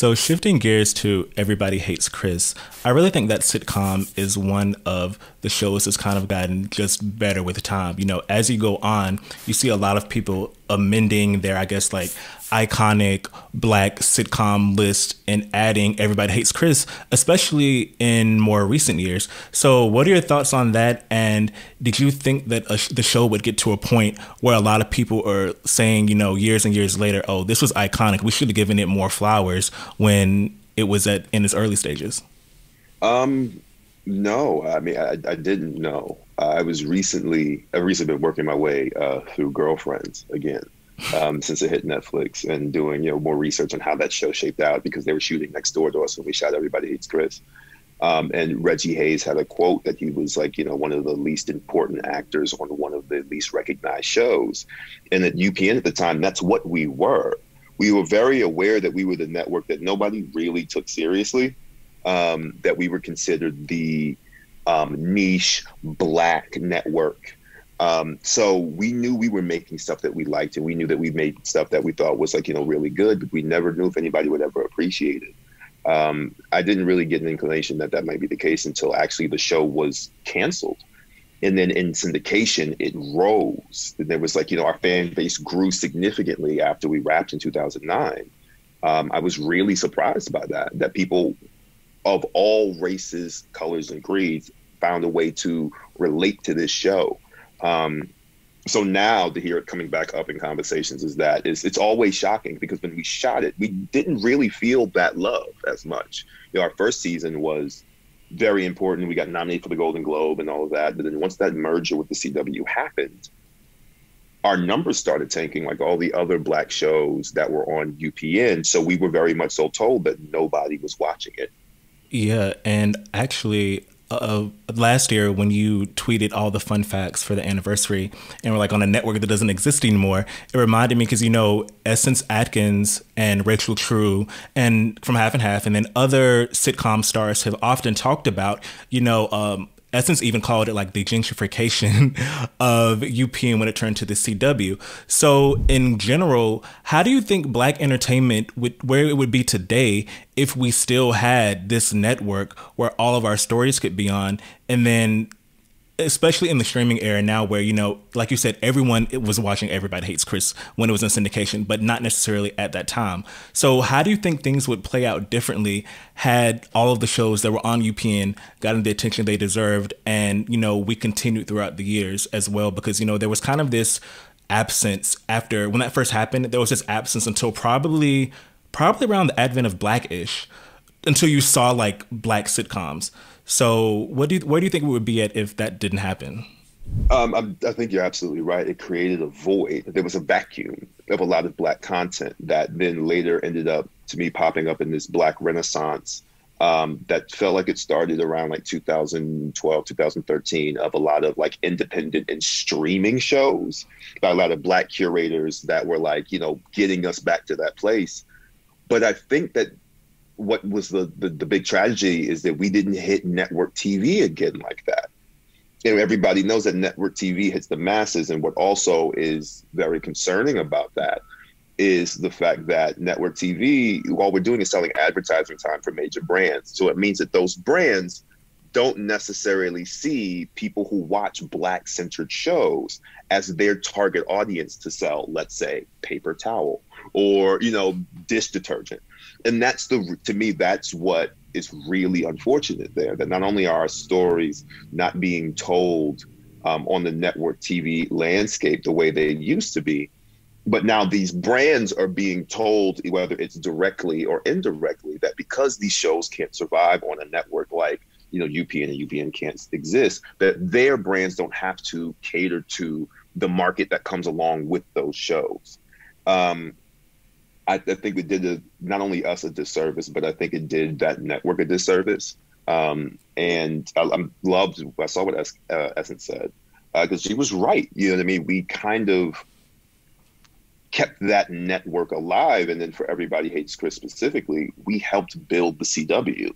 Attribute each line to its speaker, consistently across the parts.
Speaker 1: So shifting gears to Everybody Hates Chris, I really think that sitcom is one of the shows that's kind of gotten just better with time. You know, as you go on, you see a lot of people amending their, I guess, like iconic black sitcom list and adding Everybody Hates Chris, especially in more recent years. So what are your thoughts on that? And did you think that the show would get to a point where a lot of people are saying, you know, years and years later, oh, this was iconic, we should have given it more flowers when it was in its early stages?
Speaker 2: No, I mean, I didn't know. I've recently been working my way through Girlfriends again, since it hit Netflix, and doing, more research on how that show shaped out, because they were shooting next door to us when we shot Everybody Hates Chris. And Reggie Hayes had a quote that he was like, one of the least important actors on one of the least recognized shows. And at UPN at the time, that's what we were. We were very aware that we were the network that nobody really took seriously, that we were considered the niche Black network. So we knew we were making stuff that we liked, and we knew that we made stuff that we thought was really good, but we never knew if anybody would ever appreciate it. I didn't really get an inclination that that might be the case until actually the show was canceled. And then in syndication, it rose. And there was our fan base grew significantly after we wrapped in 2009. I was really surprised by that people of all races, colors, and creeds found a way to relate to this show. So now to hear it coming back up in conversations it's always shocking, because when we shot it, we didn't really feel that love as much. Our first season was very important. We got nominated for the Golden Globe and all of that. But then once that merger with the CW happened, our numbers started tanking like all the other Black shows that were on UPN. So we were very much so told that nobody was watching it.
Speaker 1: Yeah, and actually, last year when you tweeted all the fun facts for the anniversary and we're like on a network that doesn't exist anymore, it reminded me, because Essence Atkins and Rachel True and from Half and Half, and then other sitcom stars have often talked about, Essence even called it like the gentrification of UPN when it turned to the CW. So in general, how do you think Black entertainment where it would be today if we still had this network where all of our stories could be on? And then especially in the streaming era now where, like you said, everyone was watching Everybody Hates Chris when it was in syndication, but not necessarily at that time. So how do you think things would play out differently had all of the shows that were on UPN gotten the attention they deserved, and, we continued throughout the years as well? Because, there was kind of this absence after, when that first happened, there was this absence until probably around the advent of Blackish, until you saw like Black sitcoms. So where do you think we would be at if that didn't happen?
Speaker 2: I think you're absolutely right. It created a void. There was a vacuum of a lot of Black content that then later ended up, to me, popping up in this Black renaissance that felt like it started around like 2012, 2013, of a lot of like independent and streaming shows by a lot of Black curators that were getting us back to that place. But I think that what was the big tragedy is that we didn't hit network TV again like that. Everybody knows that network TV hits the masses. And what also is very concerning about that is the fact that network TV, all we're doing is selling advertising time for major brands. So it means that those brands don't necessarily see people who watch Black-centered shows as their target audience to sell, let's say, paper towel or, dish detergent. And to me, that's what is really unfortunate there, that not only are our stories not being told on the network TV landscape the way they used to be, but now these brands are being told, whether it's directly or indirectly, that because these shows can't survive on a network like UPN and UPN can't exist, that their brands don't have to cater to the market that comes along with those shows. I think it did not only us a disservice, but I think it did that network a disservice. And I saw what Essence said, because she was right. You know what I mean? We kind of kept that network alive. And then for Everybody Hates Chris specifically, we helped build the CW.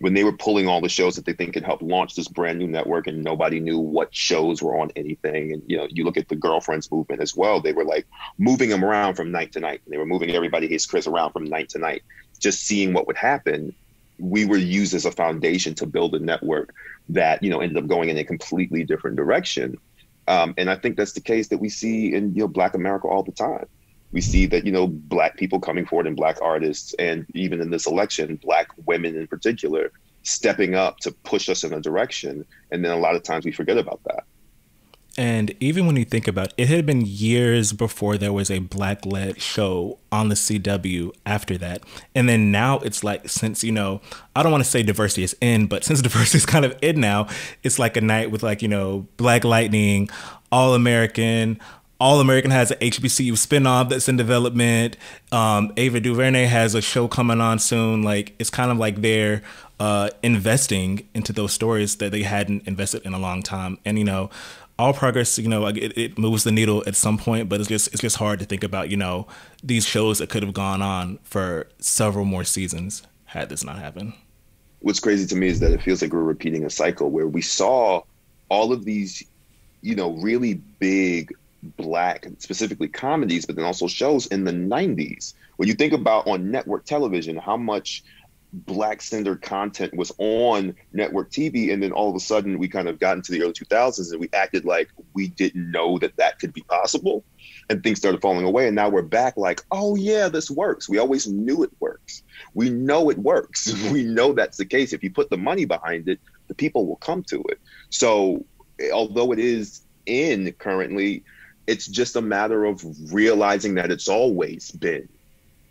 Speaker 2: when they were pulling all the shows that they think could help launch this brand new network, and nobody knew what shows were on anything. And, you look at the Girlfriends movement as well. They were like moving them around from night to night. They were moving Everybody Hates Chris around from night to night, just seeing what would happen. We were used as a foundation to build a network that, ended up going in a completely different direction. And I think that's the case that we see in, Black America all the time. We see that, Black people coming forward and Black artists, and even in this election, Black women in particular, stepping up to push us in a direction. And then a lot of times we forget about that.
Speaker 1: And even when you think about it, it had been years before there was a Black-led show on the CW after that. And then now it's like, since, I don't want to say diversity is in, but since diversity is kind of in now, it's like a night with like, Black Lightning, All American. All American has an HBCU spinoff that's in development. Ava DuVernay has a show coming on soon. Like, it's kind of like they're investing into those stories that they hadn't invested in a long time. And, all progress, it moves the needle at some point, but it's just hard to think about, these shows that could have gone on for several more seasons had this not happened.
Speaker 2: What's crazy to me is that it feels like we're repeating a cycle where we saw all of these, really big Black, specifically comedies, but then also shows in the 90s. When you think about on network television, how much Black-centered content was on network TV, and then all of a sudden we kind of got into the early 2000s and we acted like we didn't know that could be possible, and things started falling away. And now we're back like, oh yeah, this works. We always knew it works. We know it works. We know that's the case. If you put the money behind it, the people will come to it. So although it is in currently, it's just a matter of realizing that it's always been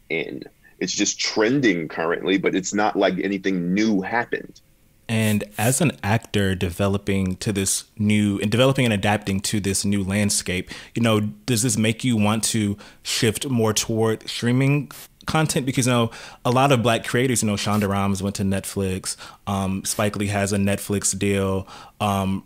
Speaker 2: in. It's just trending currently, but it's not like anything new happened.
Speaker 1: And as an actor developing and adapting to this new landscape, does this make you want to shift more toward streaming content? Because, a lot of Black creators, Shonda Rhimes went to Netflix. Spike Lee has a Netflix deal.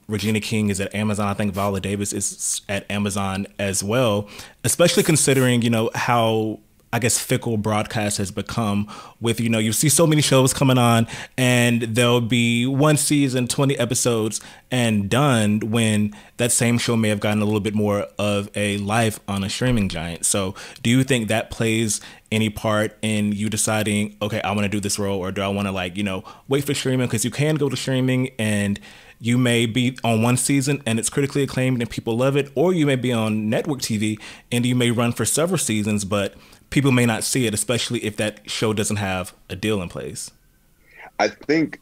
Speaker 1: Regina King is at Amazon. I think Viola Davis is at Amazon as well, especially considering, how I guess fickle broadcast has become with, you see so many shows coming on and there'll be one season, 20 episodes and done, when that same show may have gotten a little bit more of a life on a streaming giant. So do you think that plays any part in you deciding, okay, I want to do this role, or do I want to wait for streaming? Because you can go to streaming and you may be on one season and it's critically acclaimed and people love it, or you may be on network TV and you may run for several seasons, but people may not see it, especially if that show doesn't have a deal in place.
Speaker 2: I think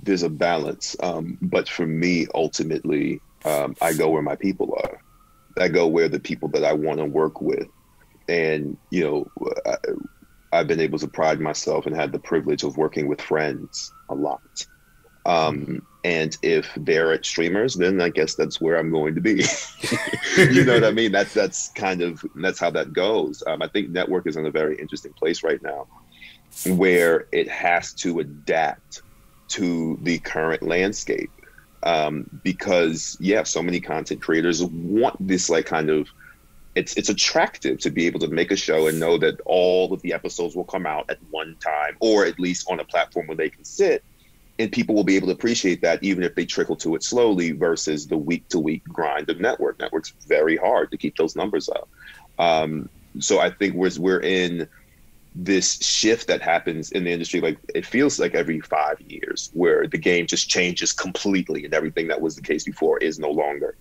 Speaker 2: there's a balance. But for me, ultimately, I go where my people are. I go where the people that I want to work with. And, I've been able to pride myself and had the privilege of working with friends a lot. And if they're at streamers, then I guess that's where I'm going to be. You know what I mean? That's how that goes. I think network is in a very interesting place right now, where it has to adapt to the current landscape. Because so many content creators want this it's attractive to be able to make a show and know that all of the episodes will come out at one time, or at least on a platform where they can sit. And people will be able to appreciate that, even if they trickle to it slowly, versus the week-to-week grind of network. Network's very hard to keep those numbers up. So I think we're in this shift that happens in the industry. Like, it feels like every 5 years, where the game just changes completely, and everything that was the case before is no longer.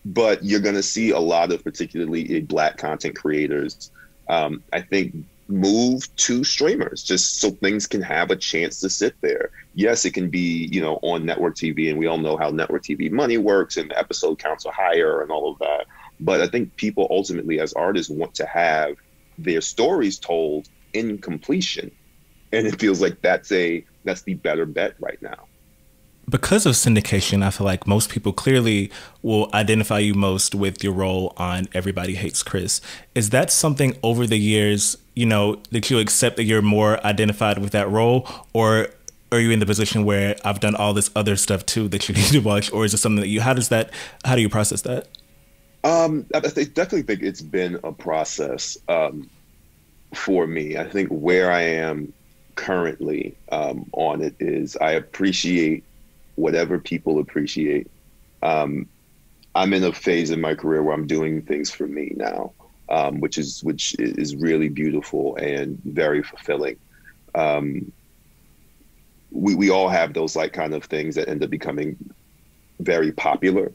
Speaker 2: But you're going to see a lot of particularly Black content creators, I think, move to streamers, just so things can have a chance to sit there. Yes, it can be, on network TV, and we all know how network TV money works and the episode counts are higher and all of that. But I think people ultimately, as artists, want to have their stories told in completion. And it feels like that's the better bet right now.
Speaker 1: Because of syndication, I feel like most people clearly will identify you most with your role on Everybody Hates Chris. Is that something over the years, that you accept that you're more identified with that role? Or are you in the position where I've done all this other stuff too that you need to watch? Or is it something that how do you process that?
Speaker 2: I definitely think it's been a process for me. I think where I am currently on it is I appreciate whatever people appreciate. I'm in a phase in my career where I'm doing things for me now, which is really beautiful and very fulfilling. Um, we all have those like kind of things that end up becoming very popular,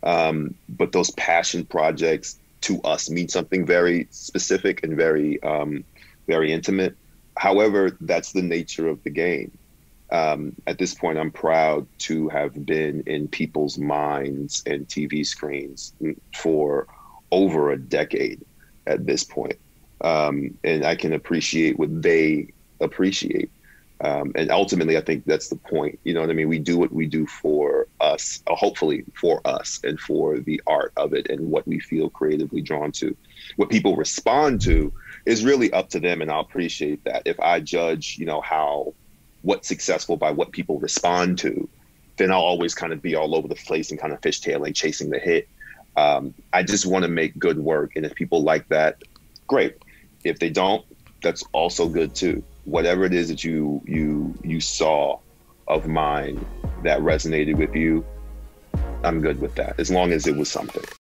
Speaker 2: but those passion projects to us mean something very specific and very intimate. However, that's the nature of the game. At this point, I'm proud to have been in people's minds and TV screens for over a decade at this point. And I can appreciate what they appreciate. And ultimately, I think that's the point. You know what I mean? We do what we do for us, hopefully for us and for the art of it and what we feel creatively drawn to. What people respond to is really up to them. And I'll appreciate that. If I judge, what's successful by what people respond to, then I'll always kind of be all over the place and kind of fishtailing, chasing the hit. I just want to make good work. And if people like that, great. If they don't, that's also good too. Whatever it is that you saw of mine that resonated with you, I'm good with that, as long as it was something.